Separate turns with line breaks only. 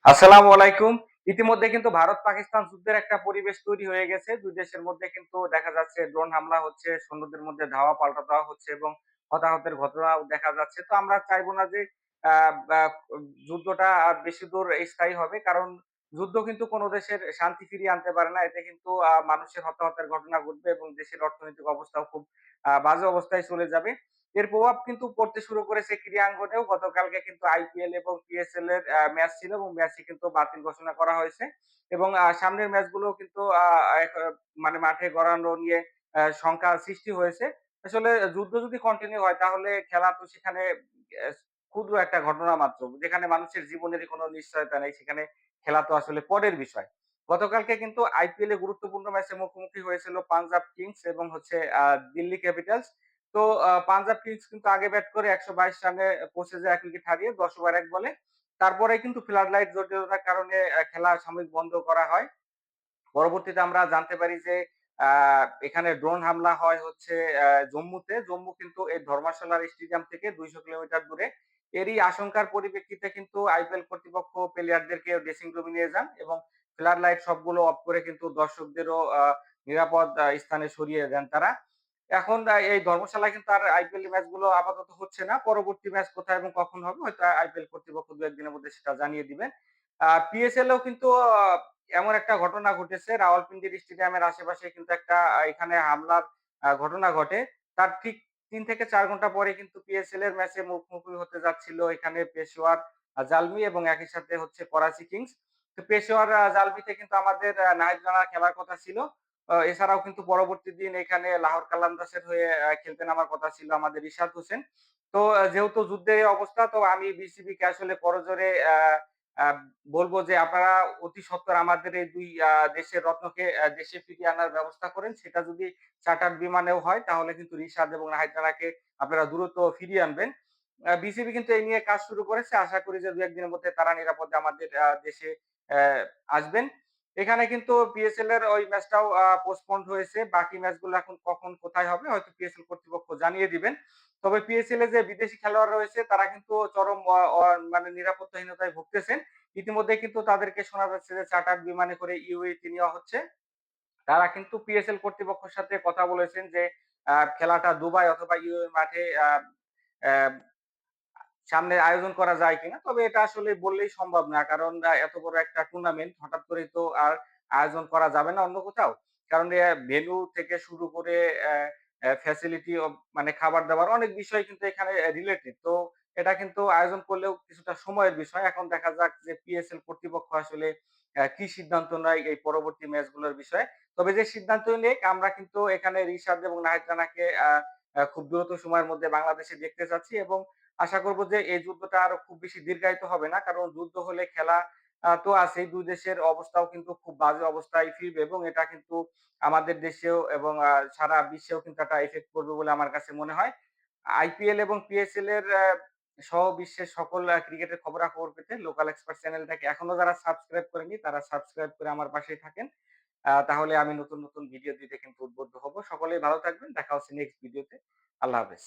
আসসালামু আলাইকুম। ইতিমধ্যে কিন্তু ভারত-পাকিস্তান যুদ্ধের একটা পরিবেশ তৈরি হয়ে গেছে। ২ দেশের মধ্যে কিন্তু দেখা যাচ্ছে ড্রোন হামলা হচ্ছে, সৈন্যদের মধ্যে ধাওয়া পাল্টা দেওয়া হচ্ছে এবং হতাহতের ঘটনাও দেখা যাচ্ছে। তো আমরা চাইবো না যে আ বা যুদ্ধটা আর বেশি দূর স্থায়ী হবে। কারণ যুদ্ধ কিন্তু কোন দেশের শান্তি ফিরিয়ে আনতে পারে না। এতে কিন্তু মানুষের হতাহতের ঘটনা ঘটবে এবং দেশের অর্থনৈতিক অবস্থাও খুব বাজে অবস্থায় চলে যাবে। এর প্রভাব কিন্তু পড়তে শুরু করেছে ক্রীড়াঙ্গনেও। গতকালকে কিন্তু আইপিএল এবং পিএসএল এর ম্যাচ ছিল এবং ম্যাচটি কিন্তু বাতিল ঘোষণা করা হয়েছে। এবং সামনের ম্যাচগুলোও কিন্তু এক মানে মাঠে গড়ানো নিয়ে শঙ্কা সৃষ্টি হয়েছে। আসলে যুদ্ধ যদি কন্টিনিউ হয় তাহলে খেলা তো সেখানে ক্ষুদ্র একটা ঘটনা মাত্র। যেখানে মানুষের জীবনেরই কোনো নিশ্চয়তা নেই, সেখানে খেলা তো আসলে পরের বিষয়। গতকালকে কিন্তু আইপিএল এ গুরুত্বপূর্ণ ম্যাচে মুখোমুখি হয়েছিল পাঞ্জাব কিংস এবং হচ্ছে দিল্লি ক্যাপিটালস। তো পাঞ্জাব কিংস কিন্তু আগে ব্যাট করে ১২২ রানে পৌঁছে যায় ১ উইকেট হারিয়ে ১০ ওভার ১ বলে। তারপরে কিন্তু ফ্লাড লাইট জটিলতার কারণে খেলা সাময়িক বন্ধ করা হয়। পরবর্তীতে আমরা জানতে পারি যে আ এখানে ড্রোন হামলা হয় হচ্ছে জম্মুতে। জম্মু কিন্তু এই ধর্মশালার স্টেডিয়াম থেকে ২০০ কিলোমিটার দূরে। এরই আশঙ্কার পরিপ্রেক্ষিতে কিন্তু আইপিএল কর্তৃপক্ষ প্লেয়ারদেরকে ড্রেসিং রুমে নিয়ে যান এবং ফ্লাড লাইট সবগুলো অফ করে কিন্তু দর্শকদেরও নিরাপদ স্থানে সরিয়ে দেন তারা। এখন এই ধর্মশালায় কিন্তু আর আইপিএল ম্যাচগুলো আপাতত হচ্ছে না। পরবর্তী ম্যাচ কোথায় এবং কখন হবে হয়তো আইপিএল কর্তৃপক্ষ ২-১ দিনের মধ্যে সেটা জানিয়ে দিবেন। পিএসএল এও কিন্তু এমন একটা ঘটনা ঘটেছে রাওয়ালপিন্ডির স্টেডিয়ামের আশেপাশে কিন্তু একটা এখানে হামলার ঘটনা ঘটে। তার ঠিক ৩ থেকে ৪ ঘন্টা পরে কিন্তু পিএসএল এর ম্যাচে মুখোমুখি হতে যাচ্ছিল এখানে পেশোয়ার জালমি এবং একই সাথে হচ্ছে করাচি কিংস। তো পেশোয়ার জালমিতে কিন্তু আমাদের নাহিদ রানা খেলার কথা ছিল। এছাড়াও কিন্তু পরবর্তী দিন এখানে লাহোর কালান্দার্সের হয়ে খেলতে নামার কথা ছিল আমাদের রিশাদ হোসেন। তো যেহেতু যুদ্ধের এই অবস্থা তো আমি বিসিবিকে আসলে করজোরে আ বলব যে আপনারা অতি সত্বর আমাদের এই ২ দেশের রত্নকে দেশে ফিরিয়ে আনার ব্যবস্থা করেন। সেটা যদি চার্টার্ড বিমানেও হয় তাহলে কিন্তু রিশাদ এবং নাহিদ রানাকে আপনারা দ্রুত ফিরিয়ে আনবেন। বিসিবি কিন্তু এই নিয়ে কাজ শুরু করেছে। আশা করি যে ২-১ দিনের মধ্যে তারা নিরাপদে আমাদের দেশে অ্যা আসবেন। এখানে কিন্তু পিএসএল এর ওই ম্যাচটাও পোস্টপোন্ড হয়েছে। বাকি ম্যাচগুলো এখন কখন কোথায় হবে হয়তো পিএসএল কর্তৃপক্ষ জানিয়ে দিবেন। তবে পিএসএল এ যে বিদেশি খেলোয়াড় রয়েছে তারা কিন্তু চরম অ অ মানে নিরাপত্তাহীনতায় ভুগতেছেন। ইতিমধ্যে কিন্তু তাদেরকে শোনা যাচ্ছে যে চার্টার্ড বিমানে করে ইউএইতে নেওয়া হচ্ছে। তারা কিন্তু পিএসএল কর্তৃপক্ষের সাথে কথা বলেছেন যে খেলাটা দুবাই অথবা ইউএই মাঠে আ অ্যা সামনে আয়োজন করা যায় কিনা? তবে এটা আসলে বললেই সম্ভব না। কারণ এত বড় একটা টুর্নামেন্ট হঠাৎ করেই তো আর আয়োজন করা যাবে না অন্য কোথাও। কারণ ভেন্যু থেকে শুরু করে অ্যা অ্যা ফ্যাসিলিটি মানে খাবার-দাবার অনেক বিষয় কিন্তু এখানে রিলেটেড। তো এটা কিন্তু আয়োজন করলেও কিছুটা সময়ের বিষয়। এখন দেখা যাক যে পিএসএল কর্তৃপক্ষ আসলে কি সিদ্ধান্ত নেয় এই পরবর্তী ম্যাচগুলোর বিষয়ে। তবে যে সিদ্ধান্তই নেক আমরা কিন্তু এখানে রিশাদ এবং নাহিদ রানাকে আ আ খুব দ্রুত সময়ের মধ্যে বাংলাদেশে দেখতে চাচ্ছি এবং আশা করব যে এই যুদ্ধটা আরো খুব বেশি দীর্ঘায়িত হবে না। কারণ যুদ্ধ হলে খেলা তো আছেই। ২ দেশের অবস্থাও কিন্তু খুব বাজে অবস্থায় ফিরবে এবং এটা কিন্তু আমাদের দেশেও এবং সারা বিশ্বেও কিন্তু একটা ইফেক্ট করবে বলে আমার কাছে মনে হয়। আইপিএল এবং পিএসএল এর সহ বিশ্বের সকল ক্রিকেটের খবরাখবর পেতে লোকাল এক্সপার্ট চ্যানেলটাকে এখনো যারা সাবস্ক্রাইব করেনি তারা সাবস্ক্রাইব করে আমার পাশেই থাকেন। তাহলে আমি নতুন, নতুন ভিডিও দিতে কিন্তু উদ্বুদ্ধ হব। সকলেই ভালো থাকবেন। দেখা হচ্ছে নেক্সট ভিডিওতে। আল্লাহ হাফেজ।